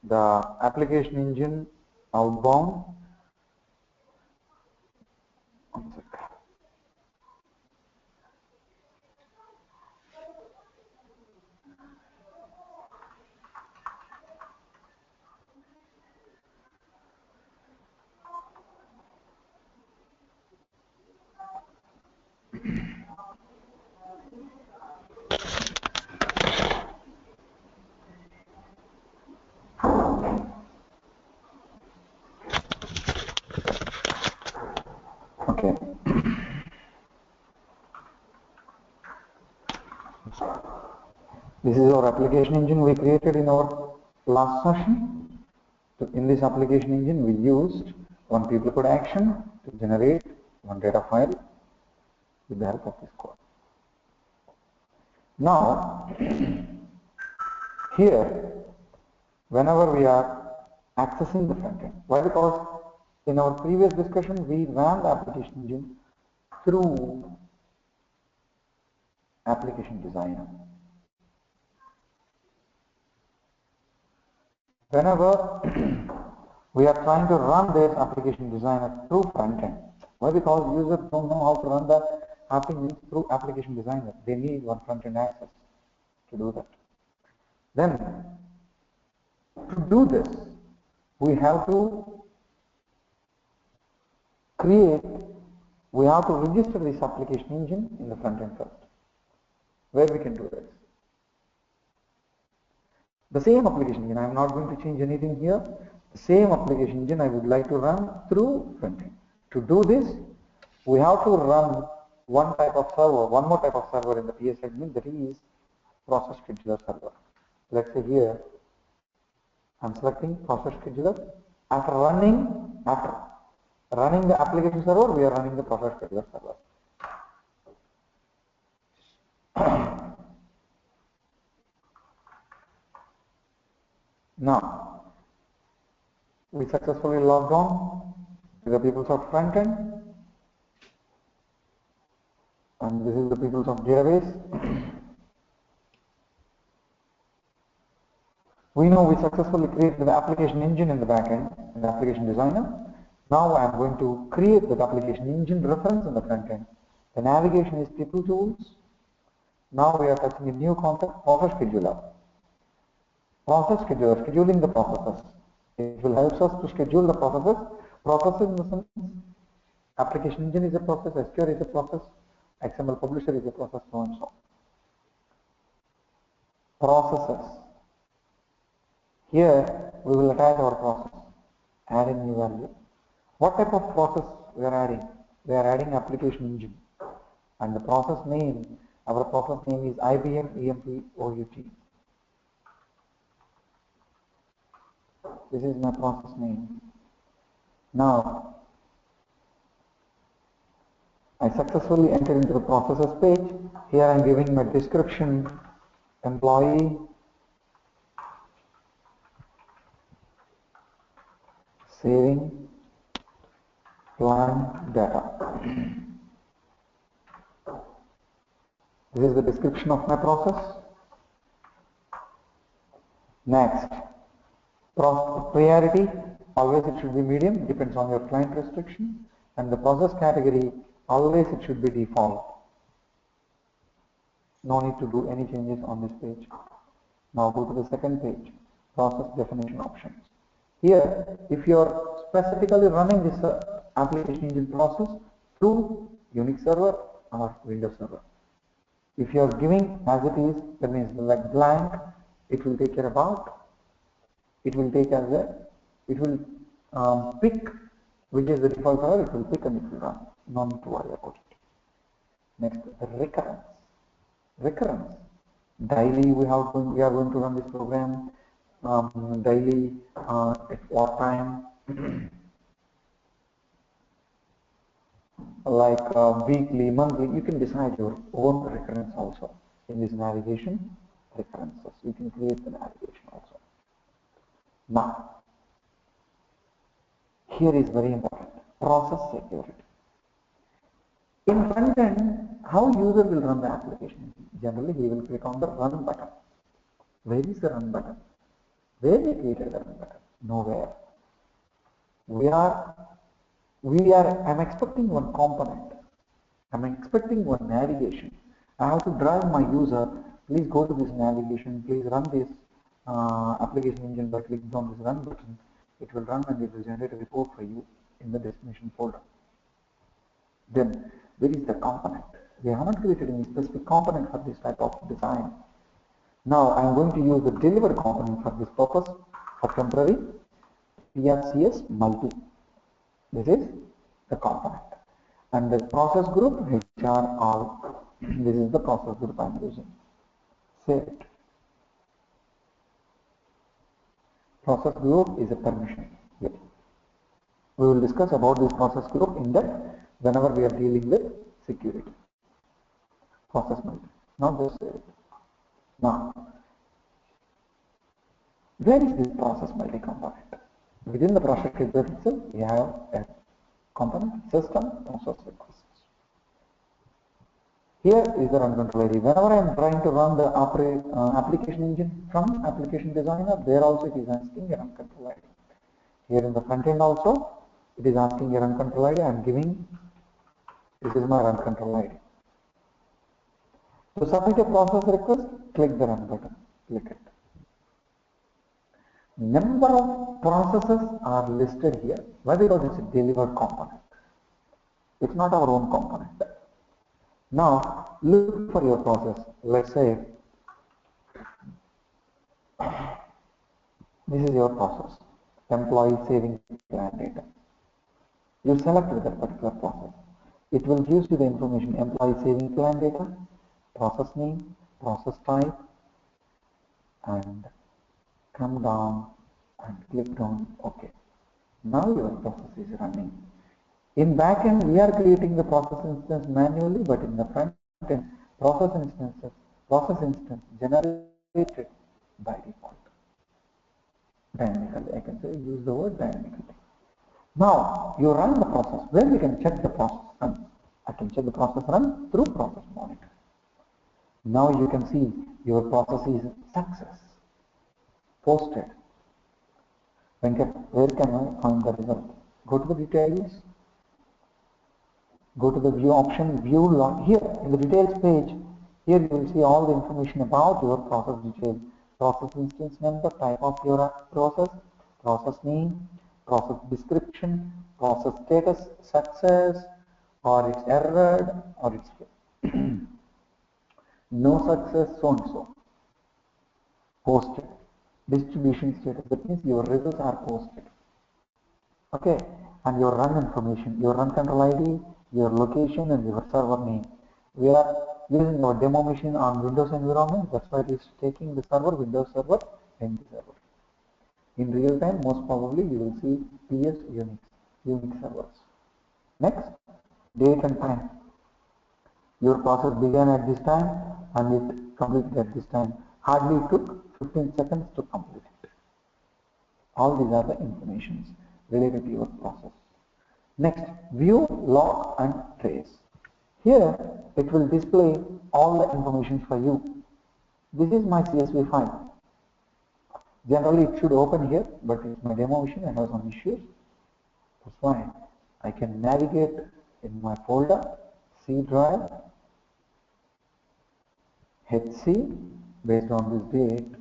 the application engine outbound. One sec. Okay. This is our application engine we created in our last session. So in this application engine, we used one people code action to generate one data file with the help of this code. Now, here, whenever we are accessing the front end, why? Because in our previous discussion, we ran the application engine through application designer. Whenever we are trying to run this application designer through front end, why? Because users don't know how to run the application through application designer. They need one front end access to do that. Then, to do this, we have to register this application engine in the front end first. Where we can do this? The same application engine, I am not going to change anything here. The same application engine I would like to run through front end. To do this, we have to run one more type of server in the PS admin, that is process scheduler server. Let's say here, I'm selecting process scheduler. After running the application server, we are running the process scheduler server. Now, we successfully logged on to the Peoplesoft front end, and this is the Peoplesoft database. We know we successfully created the application engine in the backend, in the application designer. Now I am going to create the application engine reference in the front end. The navigation is people tools. Now we are touching a new concept, process scheduler. Process scheduler, scheduling the processes. It will help us to schedule the processes. Processes in the sense, application engine is a process, SQL is a process, XML publisher is a process, so and so. Processes. Here we will attach our process, add a new value. What type of process we are adding? We are adding application engine, and the process name, our process name is IBM EMP OUT. This is my process name. Now, I successfully entered into the processes page. Here I am giving my description, employee, saving, plan, data. This is the description of my process. Next, priority, always it should be medium, depends on your client restriction, and the process category, always it should be default. No need to do any changes on this page. Now go to the second page, process definition options. Here, if you are specifically running this application engine process through Unix server or Windows server, if you are giving as it is, that means like blank, it will take care about, it will take as a, it will pick which is the default server, it will pick and it will run. No need to worry about it. Next, recurrence. Recurrence. Daily we are going to run this program. Daily at what time, like weekly, monthly, you can decide your own recurrence also. In this navigation, recurrences, you can create the navigation also. Now, here is very important, process security. In front end, how user will run the application? Generally, he will click on the run button. Where is the run button? Where we created the run button? Nowhere. I'm expecting one component. I'm expecting one navigation. I have to drive my user, please go to this navigation, please run this application engine by clicking on this run button. It will run and it will generate a report for you in the destination folder. Then, where is the component? We haven't created any specific component for this type of design. Now, I am going to use the delivered component for this purpose for temporary PRCS multi. This is the component. And the process group HR all. This is the process group I am using. Save it. Process group is a permission here. We will discuss about this process group in depth whenever we are dealing with security. Process multi. Now just save it. Now, where is this process multi component? Within the process itself, we have a component system process requests. Here is the run control ID. Whenever I am trying to run the application engine from application designer, there also it is asking a run control ID. Here in the front end also, it is asking a run control ID. I am giving, this is my run control ID. To submit a process request, click the run button. Click it. Number of processes are listed here. Why? Because it's a delivered component. It's not our own component. Now, look for your process. Let's say this is your process, employee saving plan data. You select that particular process. It will give you the information, employee saving plan data, process name, process type, and come down and click on OK. Now your process is running. In backend, we are creating the process instance manually, but in the front end, process instance generated by default. Dynamically, I can say use the word dynamically. Now you run the process. Where we can check the process run? I can check the process run through process monitor. Now you can see your process is success. Posted. Venkat, where can I find the result? Go to the details. Go to the view option, view log. Here in the details page, here you will see all the information about your process detail, process instance number, type of your process, process name, process description, process status, success, or it's errored, or it's no success, so and so. Posted. Distribution status, that means your results are posted. Okay, and your run information, your run control ID, your location, and your server name. We are using our demo machine on Windows environment. That's why it is taking the server, Windows server, and the server. In real time, most probably you will see PS Unix servers. Next, date and time. Your process began at this time and it completed at this time. Hardly took 15 seconds to complete it. All these are the informations related to your process. Next, view, log, and trace. Here, it will display all the information for you. This is my CSV file. Generally, it should open here, but it's my demo machine. I have some issues. That's why I can navigate in my folder, C drive, HC, based on this date,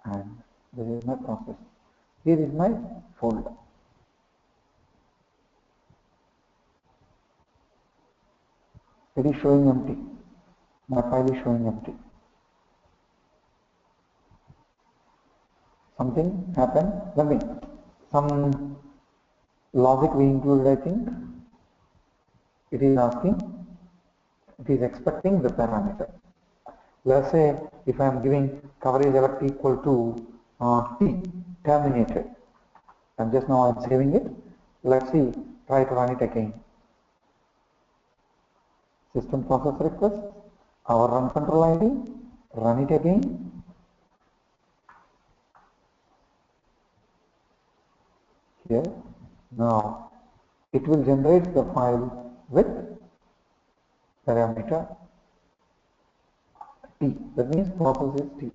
and this is my process. Here is my folder. It is showing empty. My file is showing empty. Something happened. Let me, some logic we included, I think. It is asking, it is expecting the parameter. Let's say if I am giving coverage alert equal to T, terminated. And just now I am saving it. Let's see, try to run it again. System process request, our run control ID, run it again. Here, now it will generate the file with parameter T. That means process is T.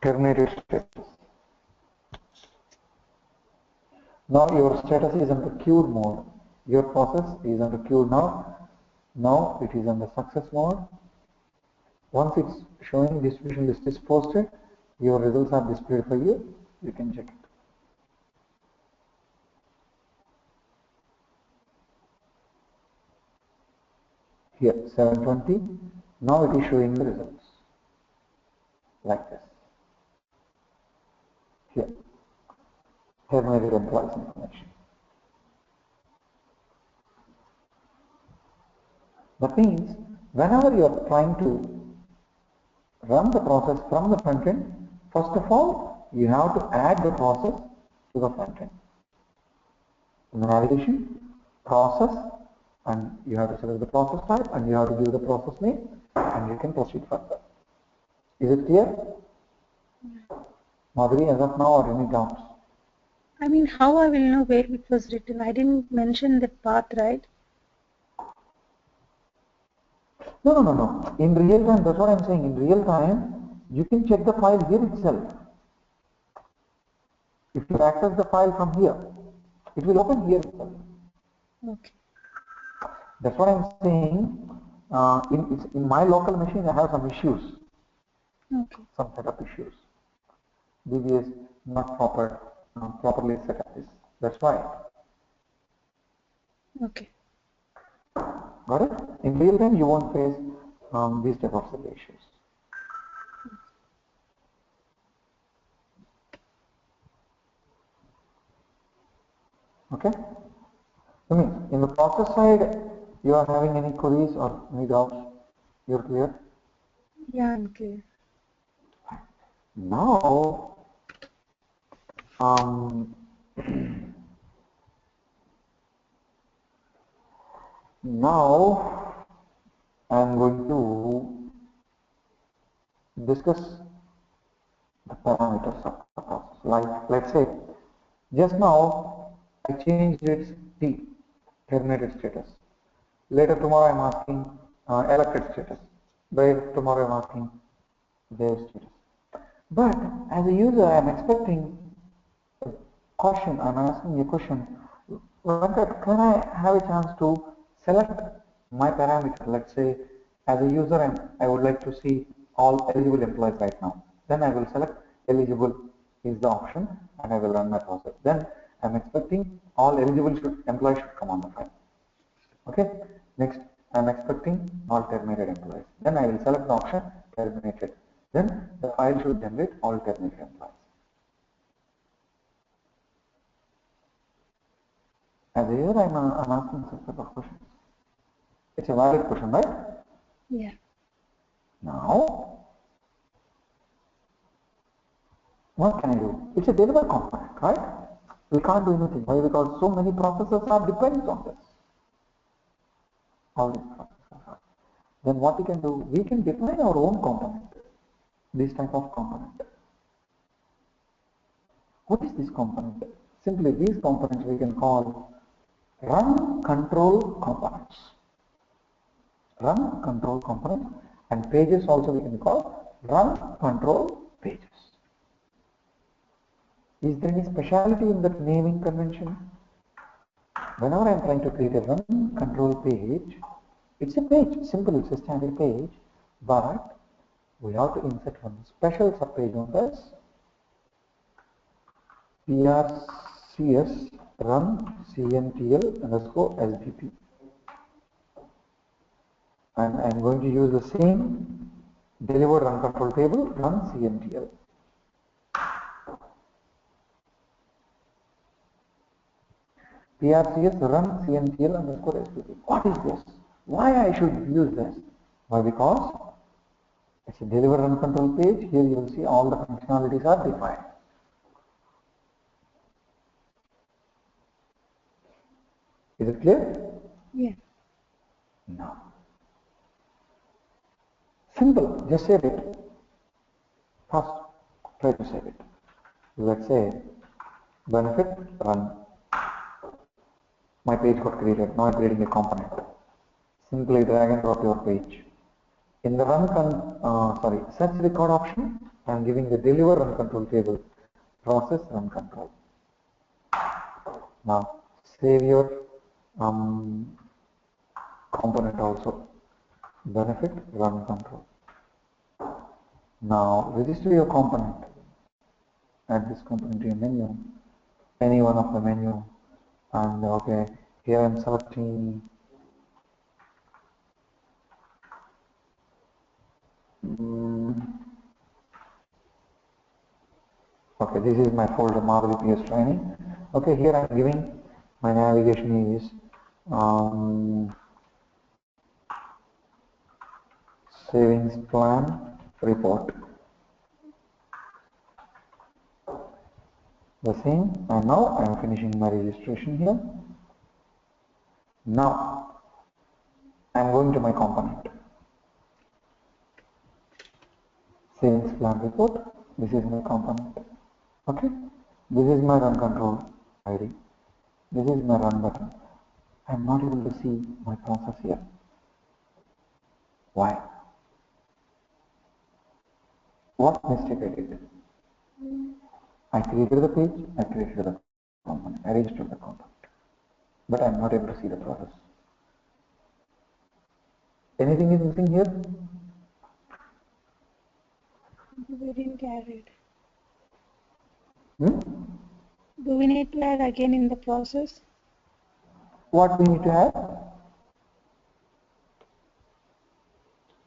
terminated status. Now your status is under queued mode. Your process is under queued now. Now it is under success mode. Once it's showing distribution list is posted, your results are displayed for you. You can check it. Here 720. Now it is showing the results like this. Here, terminated employees information. That means whenever you are trying to run the process from the front end, first of all, you have to add the process to the front end. Navigation, process, and you have to select the process type, and you have to give the process name, and you can proceed further. Is it clear? Madhuri, as of now, or any doubts? I mean, how I will know where it was written? I didn't mention the path, right? No. In real time, that's what I'm saying. In real time, you can check the file here itself. If you access the file from here, it will open here itself. Okay. That's what I'm saying. In my local machine, I have some issues. Okay. Some setup issues. DBS not properly set up this. That's why. Okay. Got it? In real time, you won't face these type of issues. Okay? I mean, in the process side, you are having any queries or any doubts? You're clear? Yeah, I'm clear. Now, now I am going to discuss the parameters of the process. Like, let's say, just now I changed its T, terminated status. Later tomorrow I'm asking elected status. Later tomorrow I'm asking their status. But as a user, I'm expecting a question. I'm asking a question. Venkat, can I have a chance to select my parameter? Let's say, as a user, I would like to see all eligible employees right now. Then I will select eligible is the option, and I will run my process. Then I'm expecting all eligible employees should come on the file. Okay. Next, I'm expecting all terminated employees. Then I will select the option terminated. Then the file should generate all terminated employees. As a user, I'm asking such type of questions. It's a valid question, right? Yeah. Now, what can I do? It's a deliver component, right? We can't do anything. Why? Because so many processes are dependent on this. All these processes are. Then what we can do? We can define our own component. This type of component. What is this component? Simply these components we can call run control components. Run control components, and pages also we can call run control pages. Is there any speciality in that naming convention? Whenever I am trying to create a run control page, it's a page, simple, it's a standard page, but we have to insert one special subpage known as PRCS run CNTL underscore SBP. And I'm going to use the same delivered run control table run CNTL. PRCS run CNTL underscore SBP. What is this? Why I should use this? Why? Because it's a deliver run control page. Here you will see all the functionalities are defined. Is it clear? Yeah. No. Simple. Just save it. First, try to save it. Let's say benefit run. My page got created. Now I'm creating a component. Simply drag and drop your page. In the run search record option, I am giving the deliver run control table, process run control. Now save your component also, benefit run control. Now register your component, add this component to your menu, any one of the menu, and okay, here I am selecting okay, this is my folder Marvel PS training. Okay, here I am giving my navigation is savings plan report. The same, and now I am finishing my registration here. Now I am going to my component. Savings plan report. This is my component. Okay, this is my run control ID. This is my run button. I am not able to see my process here. Why? What mistake I did? I created the page, I created the component, I registered the component, but I am not able to see the process. Anything is missing here? We didn't add it. Do we need to add again in the process? What we need to add?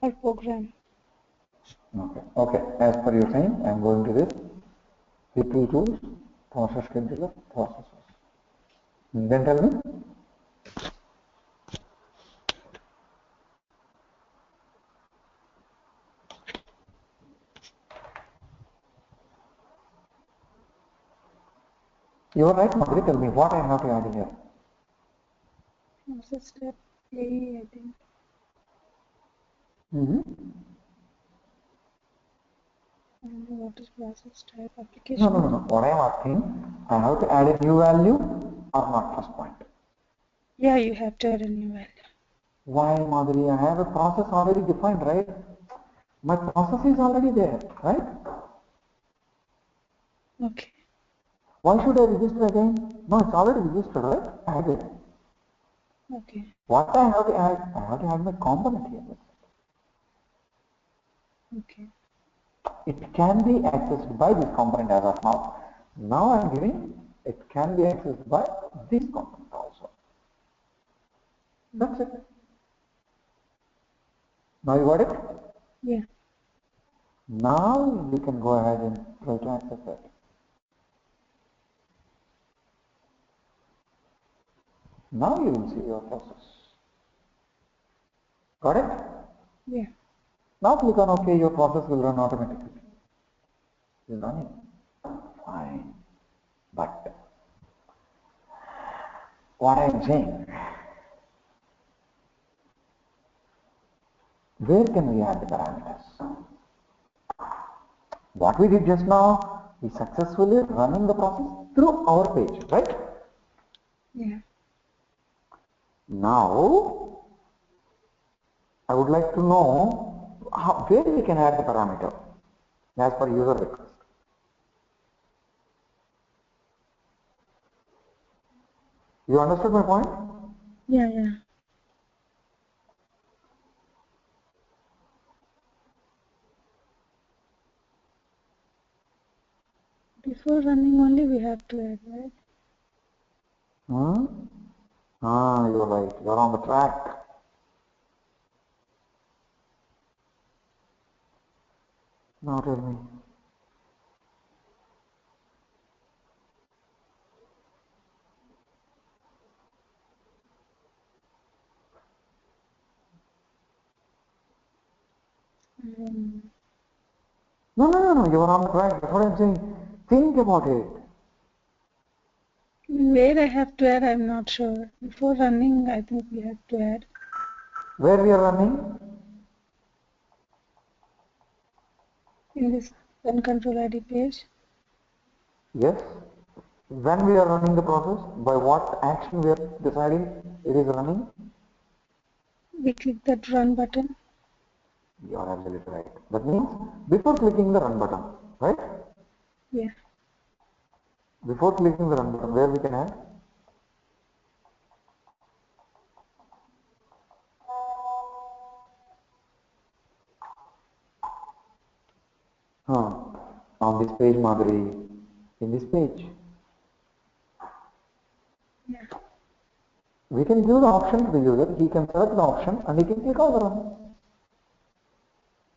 Our program. Okay. As per your saying, I am going to this people tools, process scheduler, processes. Then tell me. You are right, Madhuri. Tell me what I have to add here. Process step A, I think. What is process type application? No. What I am asking, I have to add a new value or not, first point. Yeah, you have to add a new value. Why, Madhuri? I have a process already defined, right? My process is already there, right? Okay. Why should I register again? No, it's already registered, right? I have it. Okay. What I have to add? I have to add my component here. Okay. It can be accessed by this component as of now. Now I am giving it can be accessed by this component also. That's it. Now you got it? Yeah. Now you can go ahead and try to access it. Now you will see your process. Got it? Yeah. Now click on OK, your process will run automatically. It's running. Fine. But what I am saying, where can we add the parameters? What we did just now, we successfully running the process through our page, right? Yeah. Now, I would like to know where we can add the parameter as per user request. You understood my point? Yeah. Before running only we have to add, right? You're right. You're on the track. Now tell me. No. You are on the track. That's what I'm saying. Think about it. Where I have to add, I'm not sure. Before running, I think we have to add. Where we are running? In this run control ID page. Yes. When we are running the process, by what action we are deciding it is running? We click that run button. You are absolutely right. That means before clicking the run button, right? Yeah. Before clicking the run button, where we can add? On this page, Madhuri, in this page. Yeah. We can give the option to the user, he can select the option and he can click on the run.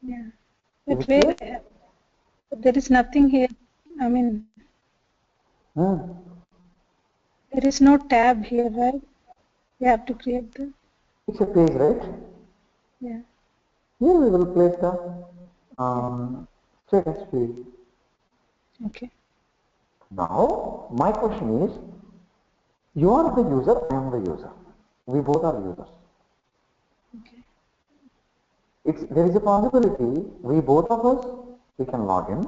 Yeah. Is But it where clear? there is nothing here. I mean, Hmm. there is no tab here, right? We have to create the. It's a page, right? Yeah. Here we will place the status field. Okay. Now, my question is, you are the user, I am the user. We both are users. Okay. There is a possibility, we both of us, we can log in,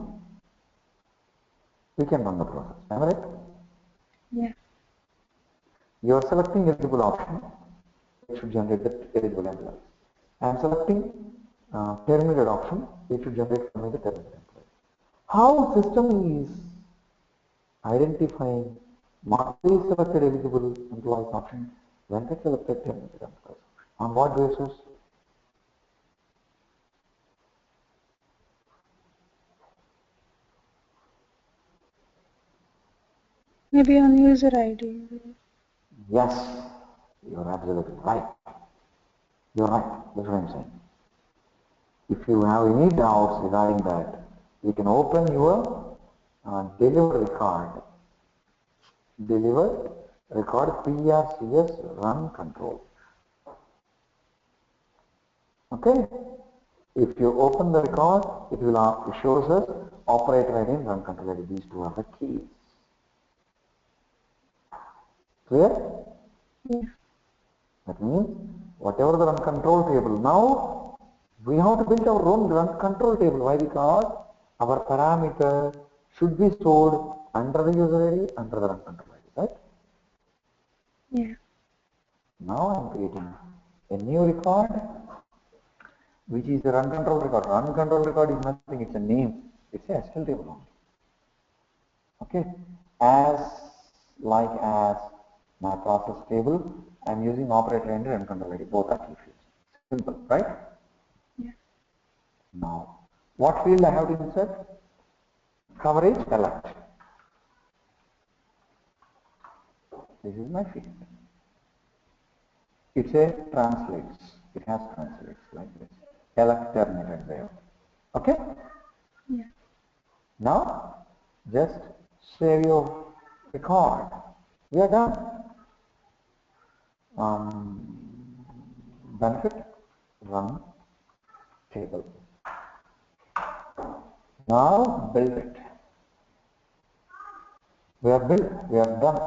we can run the process. Am I right? Yeah. You are selecting eligible option, it should generate the eligible employee. I am selecting terminated option, it should generate for me the terminated employee. How system is identifying Marty selected eligible employees option, Venkat selected terminated employees. On what basis? Maybe on user ID. Yes, you're absolutely right. You're right, that's what I'm saying. If you have any doubts regarding that, you can open your deliver record PRCS run control. Okay? If you open the record, it shows us operator ID and run control ID. These two are the keys. Clear? Yeah. That means whatever the run control table, now we have to build our own run control table. Why? Because our parameter should be stored under the user ID, under the run control ID, right? Yeah. Now I am creating a new record, which is the run control record. Run control record is nothing, it's a name, it's a SQL table only. Okay, as my process table, I'm using operator and run control ID, both are key fields. Simple, right? Yeah. Now, what field I have to insert? Coverage elect. This is my field. It says translates. It has translates like this. Elect terminated there. Okay? Yeah. Now, just save your record. We are done. Benefit, run, table. Now, build it. We are built, we are done.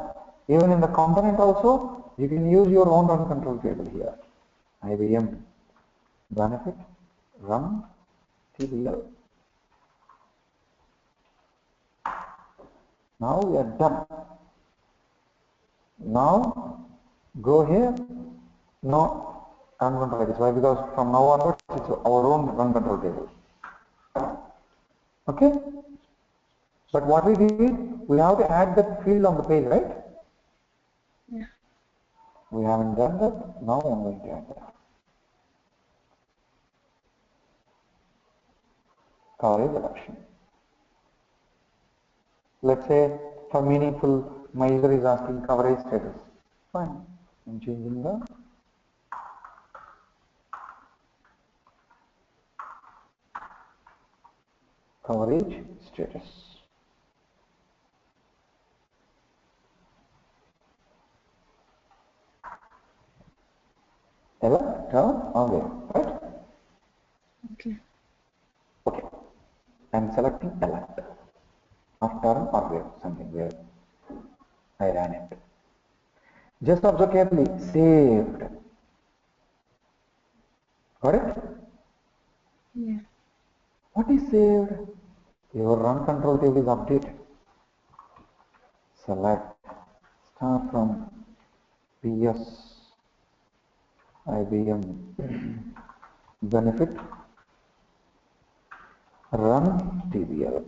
Even in the component also, you can use your own run control table here. IBM, benefit, run, TBL. Now we are done. Now go here. No, I'm going to write this. Why? Because from now onwards it's our own run control table. Okay? But what we did, we have to add that field on the page, right? Yeah. We haven't done that. Now I'm going to add that. Coverage election. Let's say for meaningful, my user is asking coverage status. Fine. I'm changing the coverage status. Elect, okay, right? Okay. Okay. I'm selecting elect. After or where, something where I ran it. Just observe carefully, saved. Got it? Yeah. What is saved? Your run control table is updated. Select, start from PS, IBM, benefit, run TBL.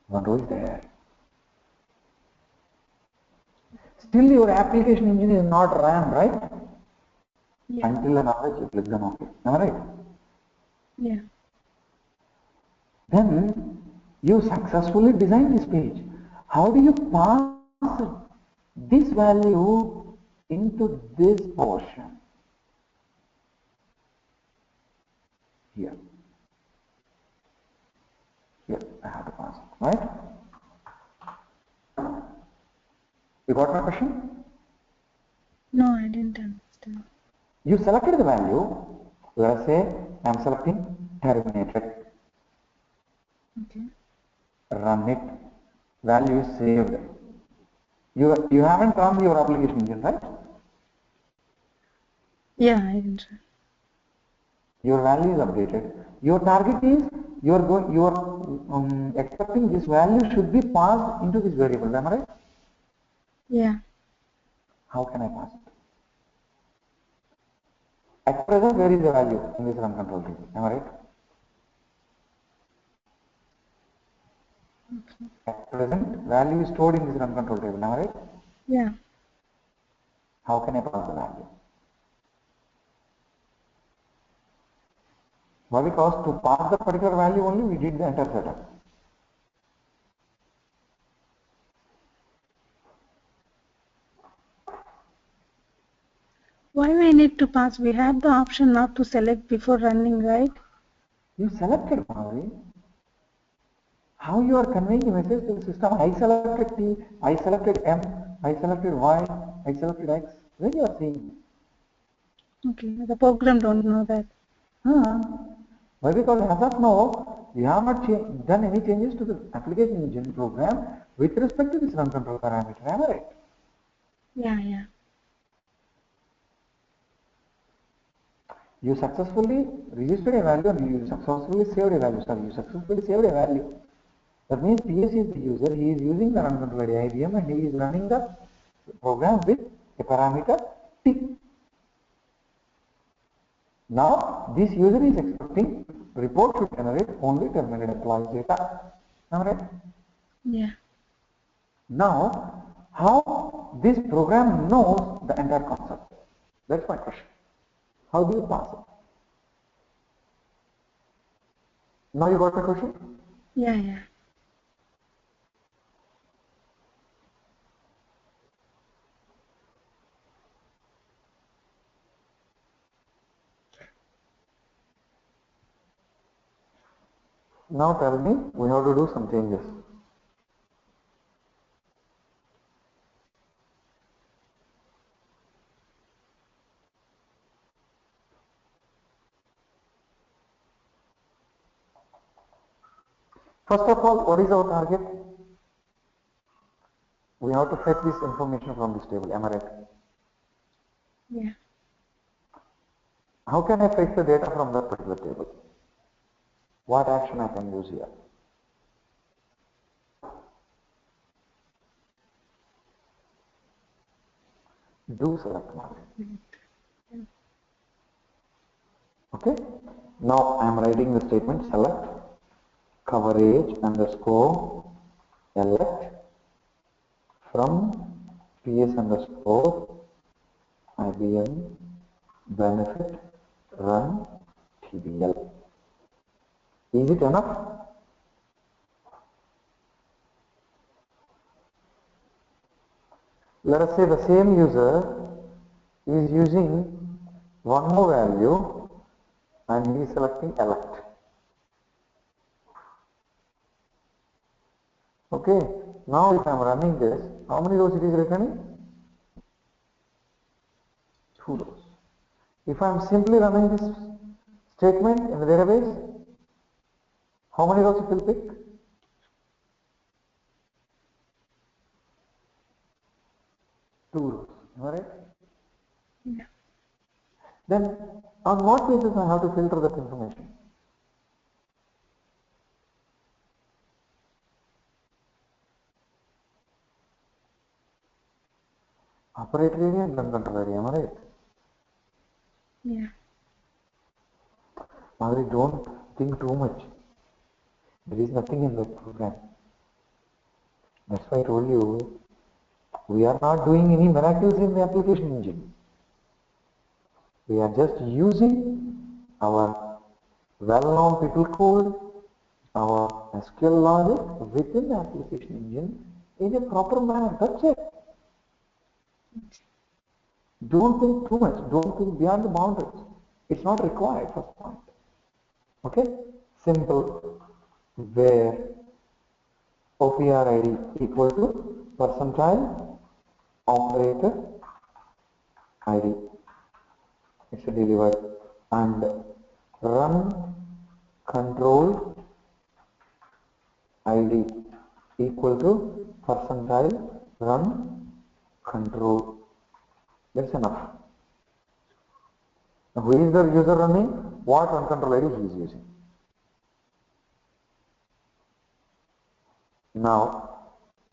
One row is there. Still your application engine is not ran, right? Yeah. Until and unless you click on OK. Am I right? Yeah. Then you successfully design this page. How do you pass this value into this portion? Here. Here, I have to pass it, right? You got my question? No, I didn't understand. You selected the value. Let us say I am selecting terminated. Okay. Run it. Value is saved. You haven't run your application engine, right? Yeah, I didn't. Your value is updated. Your target is you are expecting this value should be passed into this variable. Am I right? Yeah. How can I pass it? At present, where is the value in this run control table? Am I right? Okay. At present, value is stored in this run control table. Am I right? Yeah. How can I pass the value? Why? Because to pass the particular value only we did the enter setup. Why we need to pass? We have the option not to select before running, right? You selected Bhavani. How you are conveying a message to the system? I selected T, I selected M, I selected Y, I selected X. When you are saying, Okay. The program don't know that. why? Because as of now, we have not done any changes to the application engine program with respect to this run control parameter. Am I right? Yeah, yeah. You successfully registered a value and you successfully saved a value. Sorry, you successfully saved a value. That means PS is the user, he is using the run control IBM and he is running the program with a parameter T. Now, this user is expecting report should generate only terminated employees data. Am I right? Yeah. Now, how this program knows the entire concept? That's my question. How do you pass it? Now you got my question? Yeah, yeah. Now tell me, we have to do some changes. First of all, what is our target? We have to fetch this information from this table. Am I right? Yeah. How can I fetch the data from that particular table? What action I can use here? Do select now. Okay. Now I am writing the statement select coverage underscore elect from PS underscore IBM benefit run TBL. Is it enough? Let us say the same user is using one more value and he is selecting elect. Okay, now if I am running this, how many rows it is returning? 2 rows. If I am simply running this statement in the database, how many rows it will pick? 2 rows. Am I right? Yeah. Then on what basis I have to filter that information? Operator area and run control area. Am I right? Yeah. Madhuri, don't think too much. There is nothing in the program. That's why I told you, we are not doing any miracles in the application engine. We are just using our well-known people code, our SQL logic within the application engine in a proper manner. That's it. Don't think too much. Don't think beyond the boundaries. It's not required, first point. Okay? Simple. Where OPR ID equal to percentile operator ID. It's delivered. And run control ID equal to percentile run control. That's enough. Now, who is the user running? What run control ID he is using? Now,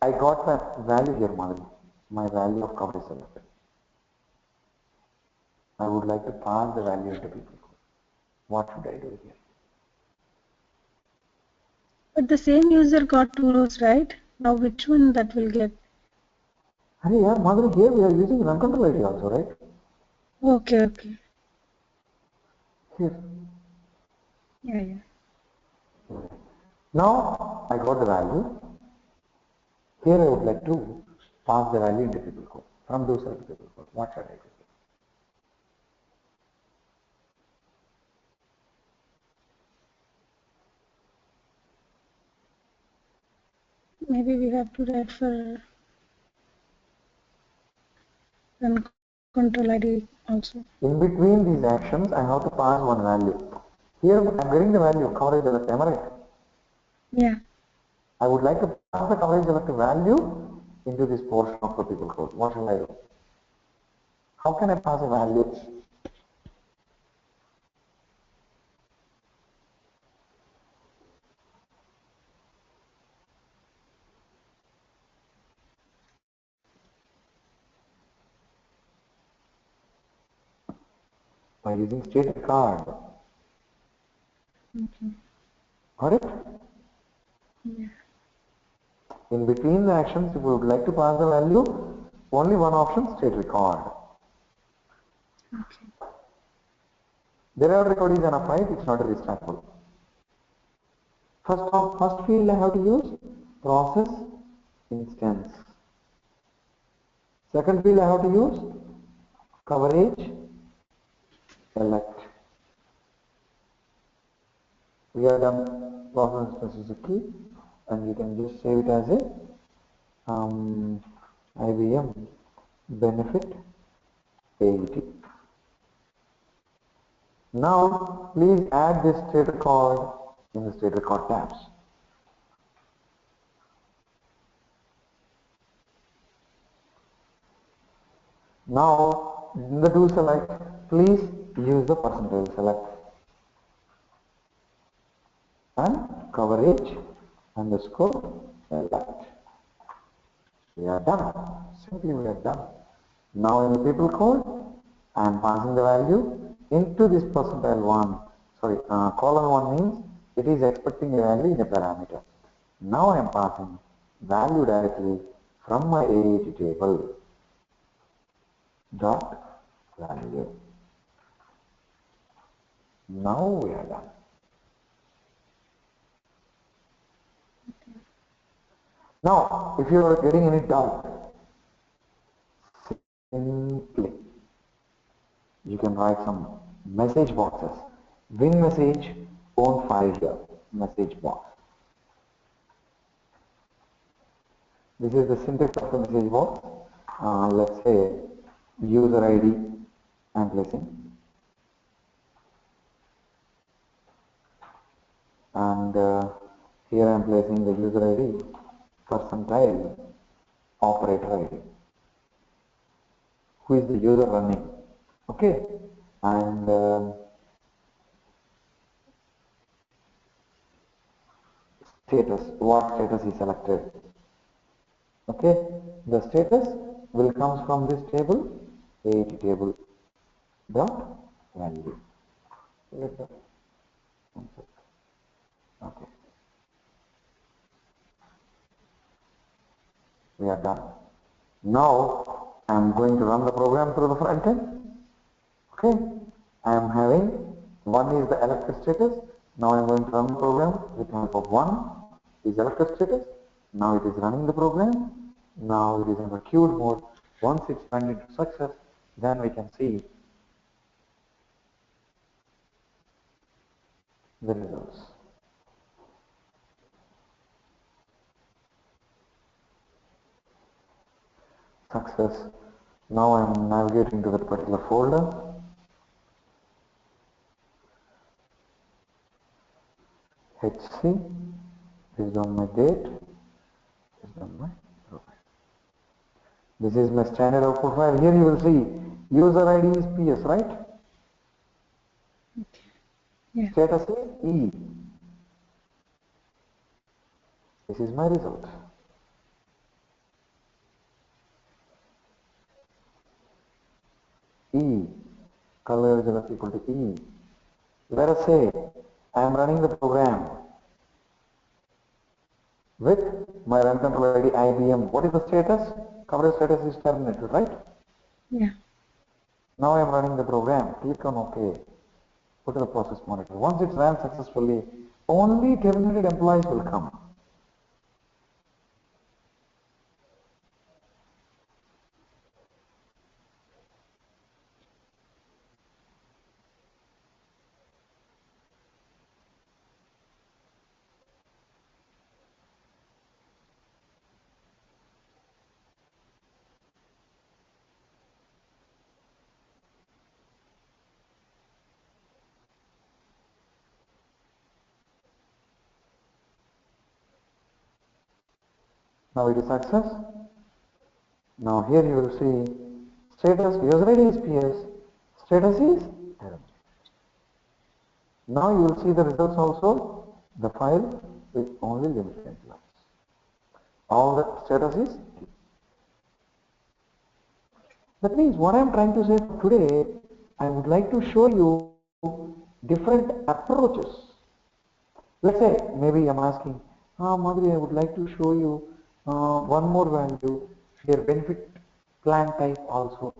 I got the value here, Madhuri, my value of coverage selected. I would like to pass the value into people code. What should I do here? But the same user got 2 rows, right? Now which one that will get? Hey, yeah, Madhuri, here we are using run control ID also, right? Okay, okay. Here. Yeah. Now, I got the value. Here I would like to pass the value into people code. From those are people code. What should I do? Maybe we have to write for run control ID also. In between these actions, I have to pass one value. Here I am getting the value of coverage elective, am I right? Yeah. I would like to pass the coverage elective value into this portion of the people code. What shall I do? How can I pass a value? By using state record. Okay. Got it? Yeah. In between the actions, if we would like to pass the value, only one option, state record. Okay. There are record is enough, right? It's not a restackable. First field I have to use process instance. Second field I have to use coverage select. We are done. Process instance is a key, and you can just save it as a IBM benefit 80. Now, please add this state record in the state record tabs. Now, in the do select, please use the percentage select and coverage underscore select. We are done. Simply we are done. Now in the people code, I am passing the value into this percentile one. Sorry, column one means it is expecting a value in a parameter. Now I am passing value directly from my age table. Dot value. Now we are done. Now, if you are getting any doubt, simply you can write some message boxes. Win message, own file here, message box. This is the syntax of the message box. Let's say user ID I am placing. And here I am placing the user ID percentile operator ID. Who is the user running? Okay, and status, what status is selected. Okay, the status will come from this table, age table dot value. One sec. Okay. We are done. Now I am going to run the program through the front end. Okay. I am having one is the electric status. Now I am going to run the program with help of one is electric status. Now it is running the program. Now it is in the queued mode. Once it's turned into success, then we can see the results. Success. Now I am navigating to that particular folder. HC is on my date, is on my profile. This is my standard output file. Here you will see user ID is PS, right? Okay. Yeah. Status is E. This is my result. E, color is equal to E. Let us say I am running the program with my run control ID IBM. What is the status? Coverage status is terminated, right? Yeah. Now I am running the program. Click on OK. Go to the process monitor. Once it's ran successfully, only terminated employees will come. Now it is success. Now here you will see status user ID is PS, status is terminated. Now you will see the results also, the file with only limited employees. All the status is. That means what I am trying to say today, I would like to show you different approaches. Let's say maybe I'm asking, Madhuri, I would like to show you one more value here, benefit plan type also.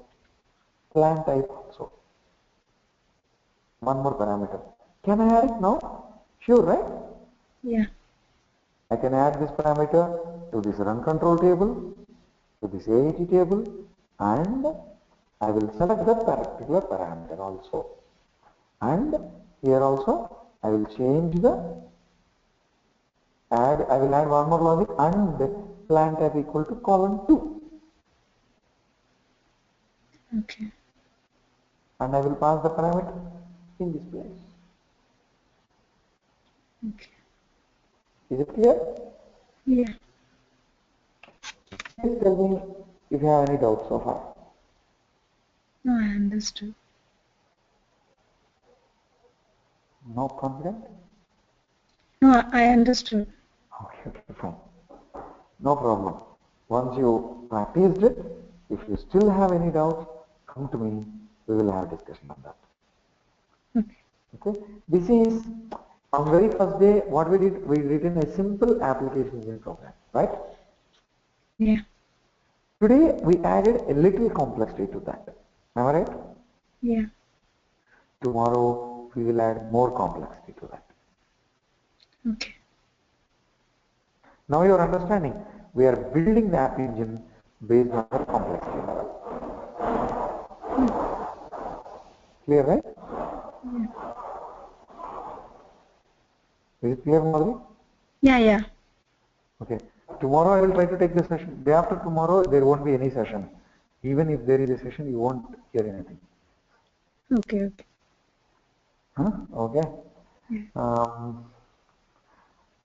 Plan type also. One more parameter. Can I add it now? Sure, right? Yeah. I can add this parameter to this run control table, to this AET table, and I will select that particular parameter also. And here also I will change the I will add one more logic and plan type equal to column 2. Okay. And I will pass the parameter in this place. Okay. Is it clear? Yeah. Please tell me if you have any doubts so far. No, I understood. No confident? No, I understood. Okay, fine. No problem. Once you practiced it, if you still have any doubts, come to me. We will have a discussion on that. Okay. Okay. This is on very first day. What we did, we written a simple application engine program, right? Yeah. Today we added a little complexity to that. Am I right? Yeah. Tomorrow we will add more complexity to that. Okay. Now you are understanding. We are building the app engine based on the complexity level. Clear, right? Yeah. Is it clear, Madhuri? Yeah, yeah. Okay. Tomorrow I will try to take the session. Day after tomorrow there won't be any session. Even if there is a session, you won't hear anything. Okay, okay. Huh? Okay. Yeah.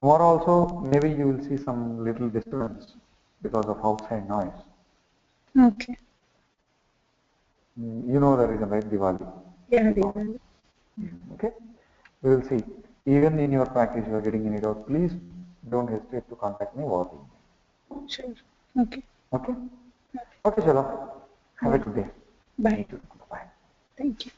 Tomorrow also maybe you will see some little disturbance because of outside noise. Okay. You know the reason, right? Diwali. Yeah, Diwali. Okay. We will see. Even in your practice, you are getting any doubt, please don't hesitate to contact me or email. Sure. Okay. Okay. Okay, Chala. Have a Yeah. good day. Bye. Bye. Thank you.